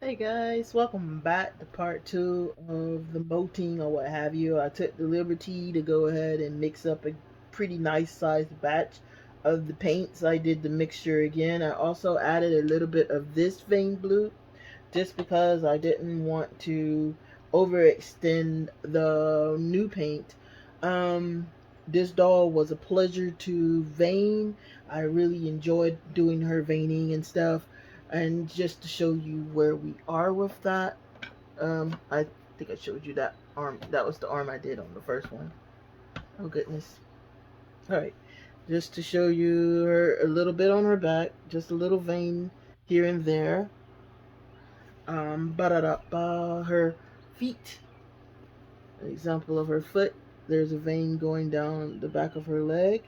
Hey guys, welcome back to part two of the molting or what have you. I took the liberty to go ahead and mix up a pretty nice sized batch of the paints. I did the mixture again. I also added a little bit of this vein blue just because I didn't want to overextend the new paint. Um, this doll was a pleasure to vein. I really enjoyed doing her veining and stuff. And just to show you where we are with that, I think I showed you that arm. That was the arm I did on the first one. Oh goodness. All right, just to show you her a little bit on her back, just a little vein here and there. Her feet. An example of her foot. There's a vein going down the back of her leg.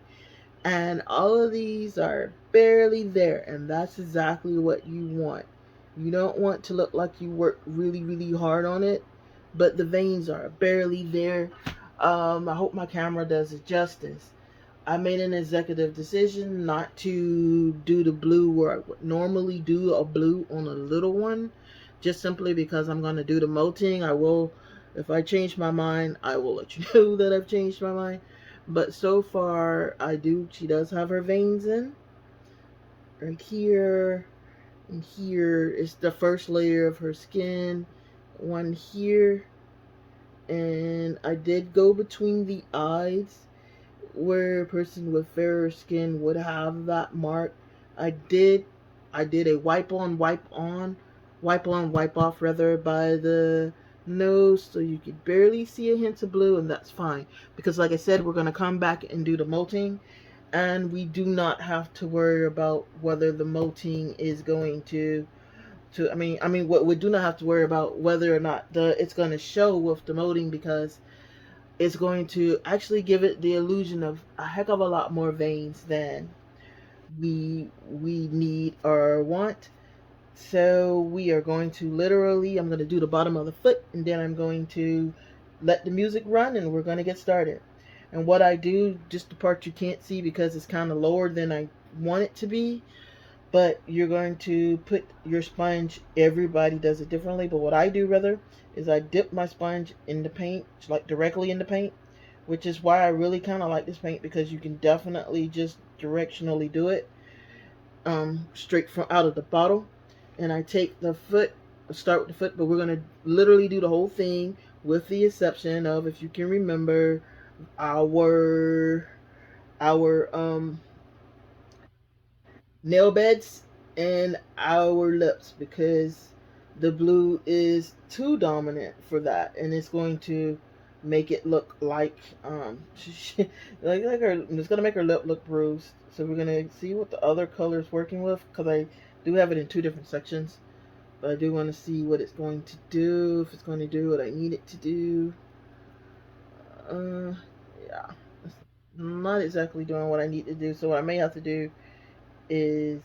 And all of these are barely there. And that's exactly what you want. You don't want to look like you work really, really hard on it. But the veins are barely there. I hope my camera does it justice. I made an executive decision not to do the blue where I would normally do a blue on a little one, just simply because I'm going to do the molting. I will, if I change my mind, I will let you know that I've changed my mind. But so far, she does have her veins in. Right here, and here is the first layer of her skin. One here, and I did go between the eyes where a person with fairer skin would have that mark. I did I did a wipe on, wipe off rather by the nose so you could barely see a hint of blue, and that's fine because like I said, we're going to come back and do the molting, and we do not have to worry about whether the molting is going to what we do not have to worry about whether or not the it's going to show with the molting, because it's going to actually give it the illusion of a heck of a lot more veins than we need or want. So we are going to literally, I'm going to do the bottom of the foot, and then I'm going to let the music run, and we're going to get started. And what I do, just the part you can't see because it's kind of lower than I want it to be, but you're going to put your sponge, everybody does it differently, but what I do rather is I dip my sponge in the paint, like directly in the paint, which is why I really kind of like this paint, because you can definitely just directionally do it, straight from out of the bottle. And I take the foot, start with the foot, but we're going to literally do the whole thing with the exception of, if you can remember, our our nail beds and our lips, because the blue is too dominant for that, and it's going to make it look like like her, it's going to make her lip look bruised. So we're going to see what the other color is working with, because I do have it in two different sections, but I do want to see what it's going to do, if it's going to do what I need it to do. uh yeah, it's not exactly doing what I need to do, so what I may have to do is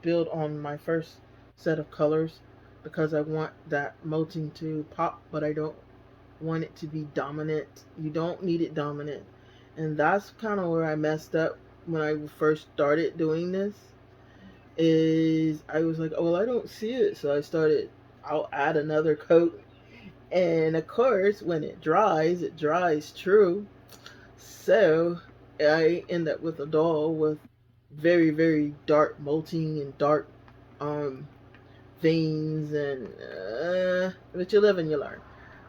build on my first set of colors, because I want that molting to pop, but I don't want it to be dominant. You don't need it dominant. And that's kind of where I messed up when I first started doing this. Is I was like, oh, well, I don't see it. So I started, I'll add another coat. And of course, when it dries true. So I end up with a doll with very, very dark molting and dark um, veins, and but you live and you learn.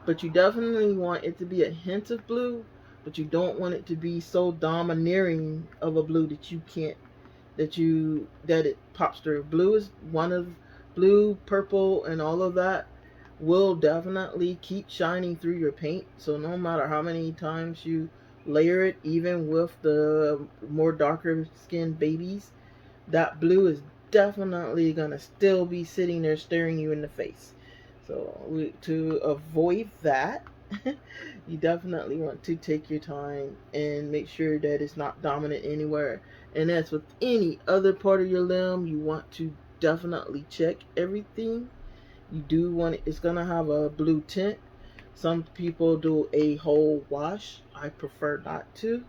But you definitely want it to be a hint of blue, but you don't want it to be so domineering of a blue that you can't that it pops through. Blue is one of blue, purple, and all of that will definitely keep shining through your paint. So no matter how many times you layer it, even with the more darker skinned babies, that blue is definitely gonna still be sitting there staring you in the face. So to avoid that, you definitely want to take your time and make sure that it's not dominant anywhere. And as with any other part of your limb, you want to definitely check everything. You do want it's gonna have a blue tint. Some people do a whole wash. I prefer not to.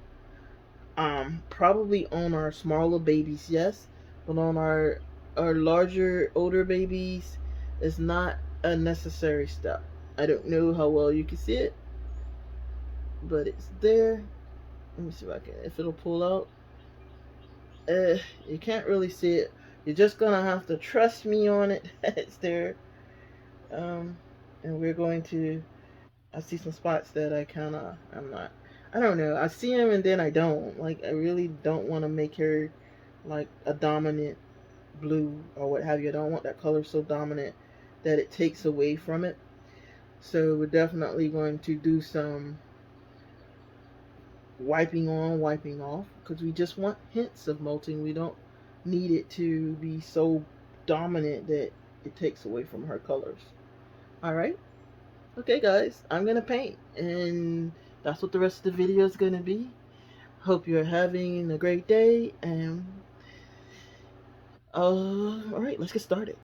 Probably on our smaller babies, yes, but on our larger, older babies, It's not a necessary step. I don't know how well you can see it, but it's there. Let me see if it'll pull out. You can't really see it. You're just gonna have to trust me on it. It's there. Um, and we're going to. I see some spots that I'm not. I don't know. I see them and then I don't. Like I really don't want to make her like a dominant blue or what have you. I don't want that color so dominant that it takes away from it. So we're definitely going to do some wiping on, wiping off, because we just want hints of molting. We don't need it to be so dominant that it takes away from her colors. All right. Okay, guys, I'm going to paint, and that's what the rest of the video is going to be. Hope you're having a great day, and all right, let's get started.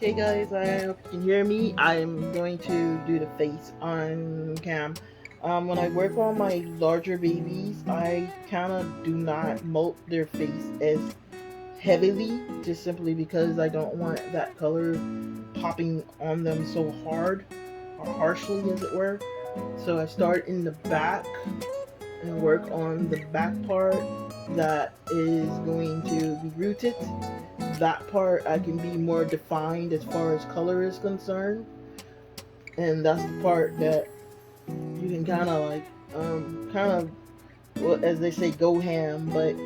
Okay guys, I hope you can hear me. I'm going to do the face on cam. When I work on my larger babies, I kind of do not molt their face as heavily, just simply because I don't want that color popping on them so hard, or harshly as it were. So I start in the back and work on the back part that is going to be rooted. That part I can be more defined as far as color is concerned, and that's the part that you can kind of like kind of, well, as they say, go ham, but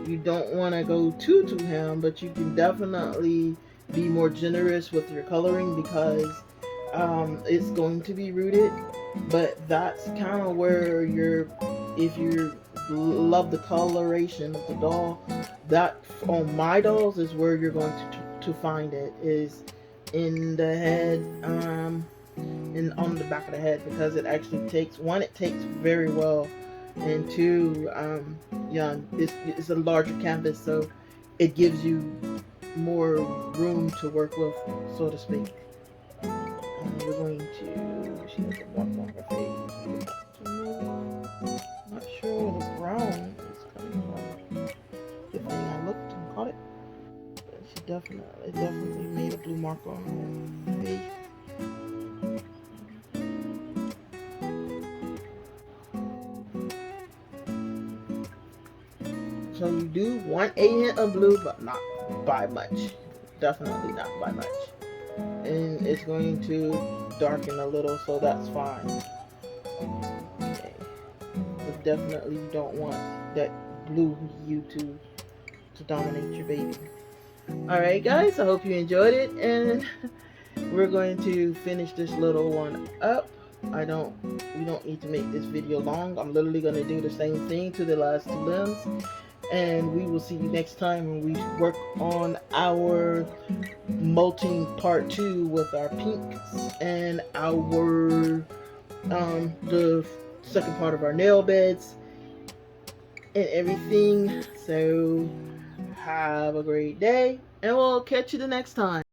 you don't want to go too ham, but you can definitely be more generous with your coloring because it's going to be rooted. But that's kind of where you're, if you love the coloration of the doll, that on my dolls is where you're going to find it, is in the head, and on the back of the head, because it actually takes, one, it takes very well, and two, yeah, it's a larger canvas, so it gives you more room to work with, so to speak. We're going to, she has a mark on her face. Not sure where the brown is coming from. Good thing I looked and caught it. But she definitely made a blue mark on her face. So you do want a hint of blue, but not by much. Definitely not by much. And it's going to darken a little, so that's fine. Okay. But definitely you don't want that blue hue to dominate your baby. Alright guys, I hope you enjoyed it, and we're going to finish this little one up. We don't need to make this video long. I'm literally going to do the same thing to the last two limbs. And we will see you next time when we work on our molting part 2 with our pinks and our the second part of our nail beds and everything. So have a great day, and we'll catch you the next time.